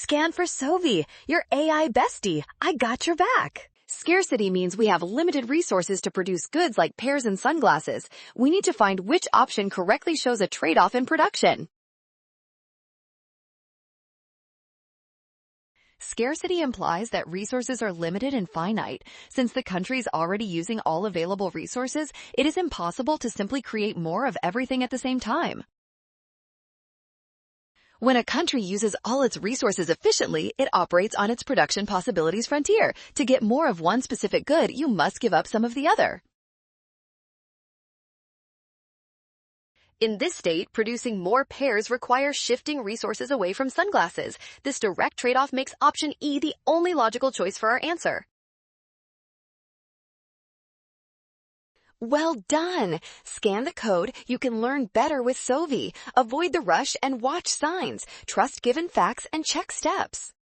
Scan for Sovi, your AI bestie. I got your back. Scarcity means we have limited resources to produce goods like pears and sunglasses. We need to find which option correctly shows a trade-off in production. Scarcity implies that resources are limited and finite. Since the country is already using all available resources, it is impossible to simply create more of everything at the same time. When a country uses all its resources efficiently, it operates on its production possibilities frontier. To get more of one specific good, you must give up some of the other. In this state, producing more pears requires shifting resources away from sunglasses. This direct trade-off makes option E the only logical choice for our answer. Well done! Scan the code. You can learn better with Sovi. Avoid the rush and watch signs. Trust given facts and check steps.